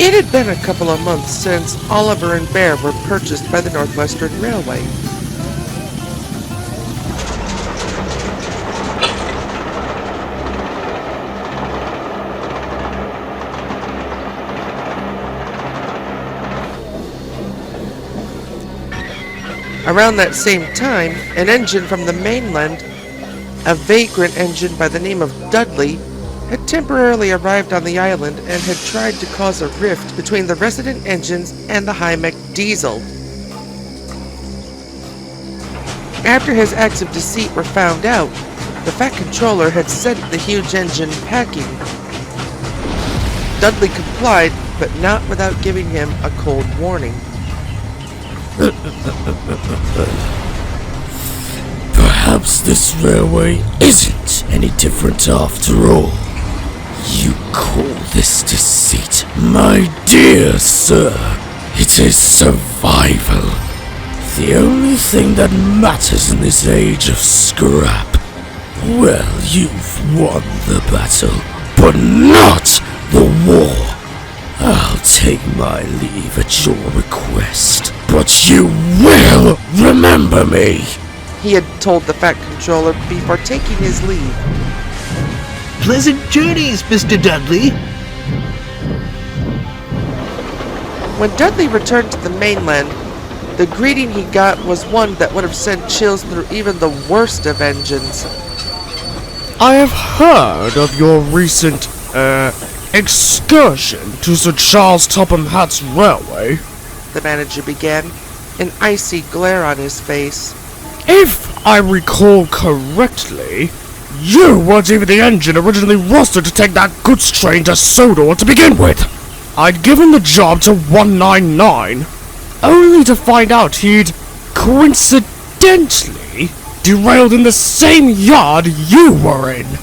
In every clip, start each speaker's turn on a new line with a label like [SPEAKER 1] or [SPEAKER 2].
[SPEAKER 1] It had been a couple of months since Oliver and Bear were purchased by the Northwestern Railway. Around that same time, an engine from the mainland, a vagrant engine by the name of Dudley, had temporarily arrived on the island and had tried to cause a rift between the resident engines and the Hymek diesel. After his acts of deceit were found out, the Fat Controller had sent the huge engine packing. Dudley complied, but not without giving him a cold warning.
[SPEAKER 2] Perhaps this railway isn't any different after all. You call this deceit, my dear sir? It is survival. The only thing that matters in this age of scrap. Well, you've won the battle, but not the war. I'll take my leave at your request, but you will remember me,
[SPEAKER 1] he had told the Fat Controller before taking his leave.
[SPEAKER 3] Pleasant journeys, Mr. Dudley.
[SPEAKER 1] When Dudley returned to the mainland, the greeting he got was one that would have sent chills through even the worst of engines.
[SPEAKER 4] I have heard of your recent, excursion to Sir Charles Topham Hatt's railway,
[SPEAKER 1] the manager began, an icy glare on his face.
[SPEAKER 4] If I recall correctly, you weren't even the engine originally rostered to take that goods train to Sodor to begin with. I'd given the job to 199, only to find out he'd, coincidentally, derailed in the same yard you were in.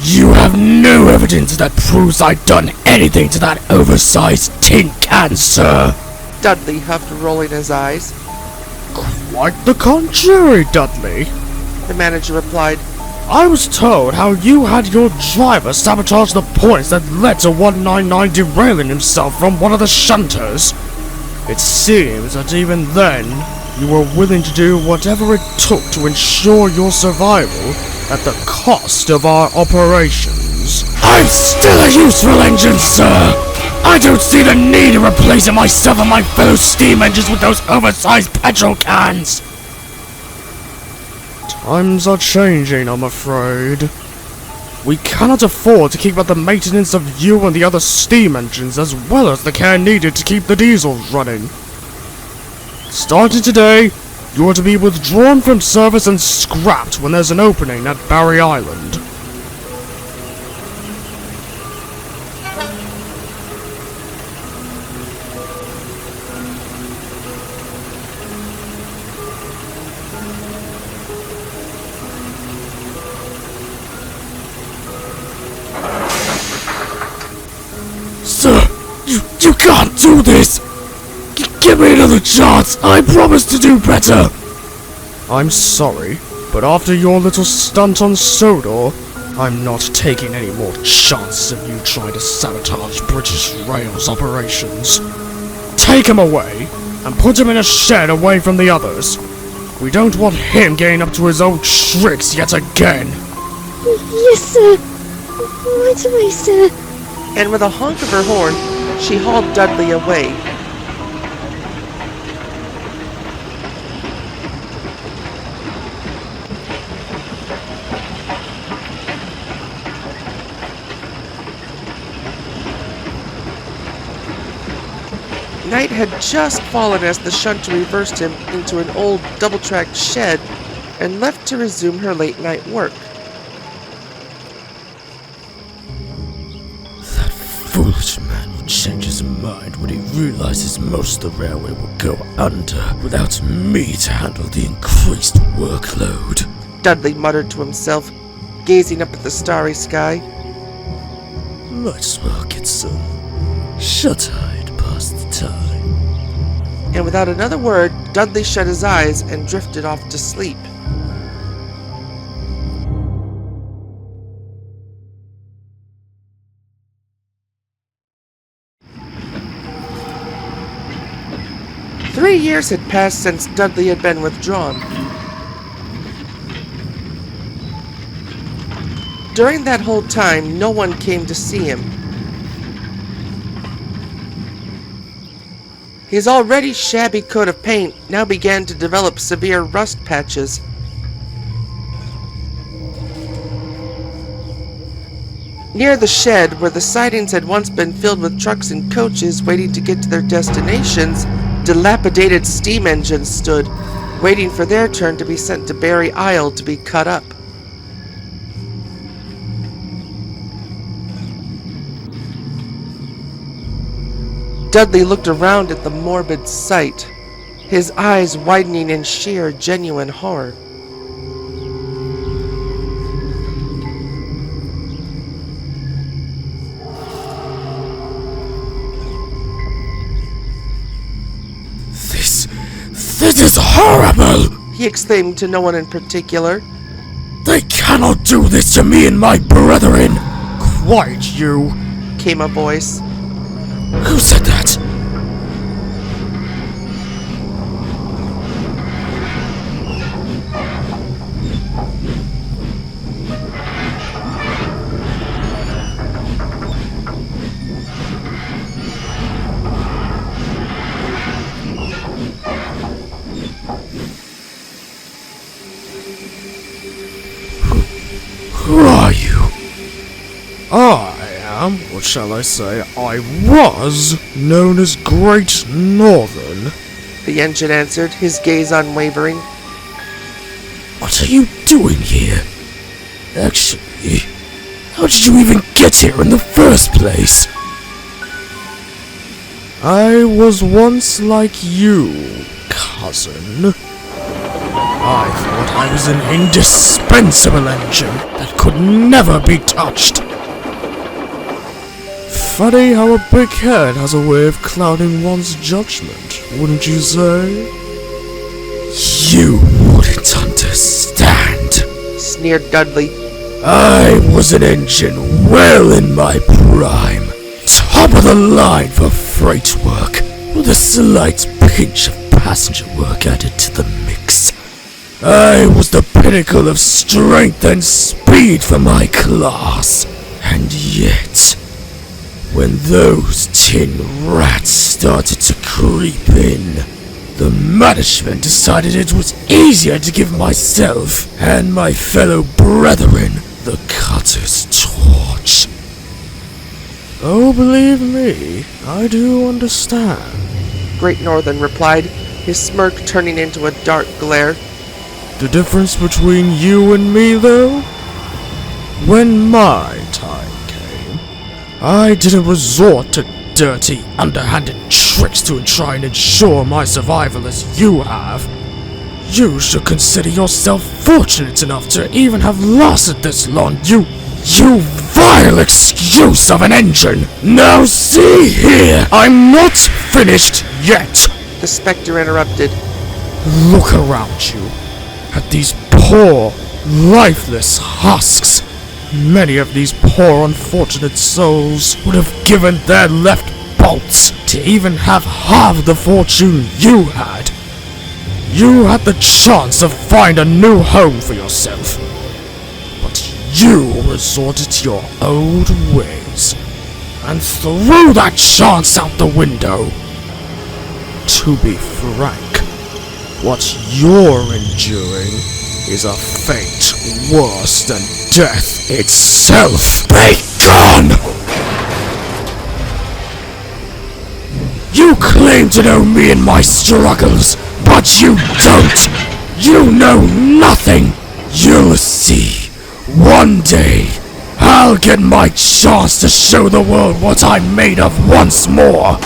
[SPEAKER 4] You have no evidence that proves I'd done anything to that oversized tin can, sir.
[SPEAKER 1] Dudley huffed, rolling his eyes.
[SPEAKER 4] Quite the contrary, Dudley,
[SPEAKER 1] the manager replied.
[SPEAKER 4] I was told how you had your driver sabotage the points that led to 199 derailing himself from one of the shunters. It seems that even then, you were willing to do whatever it took to ensure your survival at the cost of our operations. I'm still a useful engine, sir! I don't see the need of replacing myself and my fellow steam engines with those oversized petrol cans! Times are changing, I'm afraid. We cannot afford to keep up the maintenance of you and the other steam engines as well as the care needed to keep the diesels running. Starting today, you are to be withdrawn from service and scrapped when there's an opening at Barry Island. Sir, you can't do this! Give me another chance! I promise to do better! I'm sorry, but after your little stunt on Sodor, I'm not taking any more chances of you trying to sabotage British Rail's operations. Take him away, and put him in a shed away from the others. We don't want him getting up to his old tricks yet again.
[SPEAKER 5] Yes, sir. Right away, sir.
[SPEAKER 1] And with a honk of her horn, she hauled Dudley away. Night had just fallen as the shunter reversed him into an old double-tracked shed and left to resume her late-night work.
[SPEAKER 2] That foolish man will change his mind when he realizes most of the railway will go under without me to handle the increased workload.
[SPEAKER 1] Dudley muttered to himself, gazing up at the starry sky.
[SPEAKER 2] Might as well get some shut-eyed past the time.
[SPEAKER 1] And without another word, Dudley shut his eyes and drifted off to sleep. Three years had passed since Dudley had been withdrawn. During that whole time, no one came to see him. His already shabby coat of paint now began to develop severe rust patches. Near the shed, where the sidings had once been filled with trucks and coaches waiting to get to their destinations, dilapidated steam engines stood, waiting for their turn to be sent to Barry Isle to be cut up. Dudley looked around at the morbid sight, his eyes widening in sheer, genuine horror.
[SPEAKER 2] This is horrible!
[SPEAKER 1] He exclaimed to no one in particular.
[SPEAKER 2] They cannot do this to me and my brethren!
[SPEAKER 4] Quiet, you!
[SPEAKER 1] Came a voice.
[SPEAKER 2] Who said that? Who are you?
[SPEAKER 4] I am, what shall I say, I was known as Great Northern.
[SPEAKER 1] The engine answered, his gaze unwavering.
[SPEAKER 2] What are you doing here? Actually, how did you even get here in the first place?
[SPEAKER 4] I was once like you, cousin. I thought I was an indispensable engine that could never be touched. Funny how a big head has a way of clouding one's judgment, wouldn't you say?
[SPEAKER 2] You wouldn't understand.
[SPEAKER 1] Sneered Dudley.
[SPEAKER 2] I was an engine well in my prime. Top of the line for freight work, with a slight pinch of passenger work added to the mix. I was the pinnacle of strength and speed for my class. And yet, when those tin rats started to creep in, the management decided it was easier to give myself and my fellow brethren the cutter's torch.
[SPEAKER 4] Oh, believe me, I do understand.
[SPEAKER 1] Great Northern replied, his smirk turning into a dark glare.
[SPEAKER 4] The difference between you and me, though? When my time came, I didn't resort to dirty, underhanded tricks to try and ensure my survival as you have. You should consider yourself fortunate enough to even have lasted this long, you vile excuse of an engine! Now see here! I'm not finished yet!
[SPEAKER 1] The Spectre interrupted.
[SPEAKER 4] Look around you. At these poor, lifeless husks. Many of these poor unfortunate souls would have given their left bolts to even have half the fortune you had. You had the chance to find a new home for yourself. But you resorted to your old ways and threw that chance out the window. To be frank, what you're enduring is a fate worse than death itself.
[SPEAKER 2] Be gone! You claim to know me and my struggles, but you don't! You know nothing! You'll see. One day, I'll get my chance to show the world what I'm made of once more.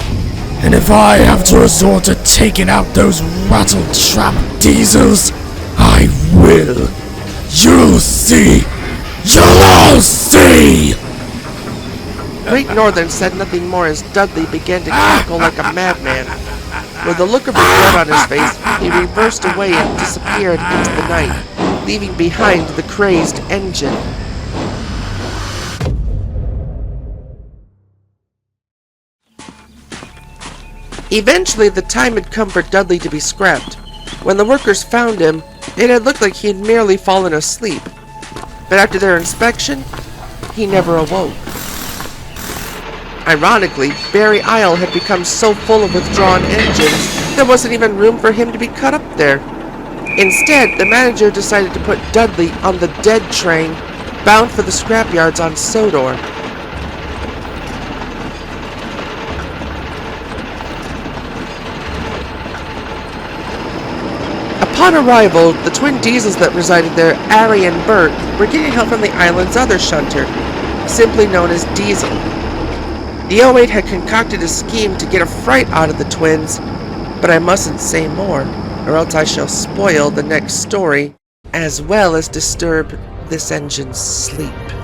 [SPEAKER 2] And if I have to resort to taking out those rattle-trap diesels, I will. You'll see. You'll all see!
[SPEAKER 1] Great Northern said nothing more as Dudley began to cackle like a madman. With a look of regret on his face, he reversed away and disappeared into the night, leaving behind the crazed engine. Eventually, the time had come for Dudley to be scrapped. When the workers found him, it had looked like he had merely fallen asleep. But after their inspection, he never awoke. Ironically, Barry Isle had become so full of withdrawn engines, there wasn't even room for him to be cut up there. Instead, the manager decided to put Dudley on the dead train, bound for the scrapyards on Sodor. Upon arrival, the twin diesels that resided there, Ari and Bert, were getting help from the island's other shunter, simply known as Diesel. The 08 had concocted a scheme to get a fright out of the twins, but I mustn't say more, or else I shall spoil the next story, as well as disturb this engine's sleep.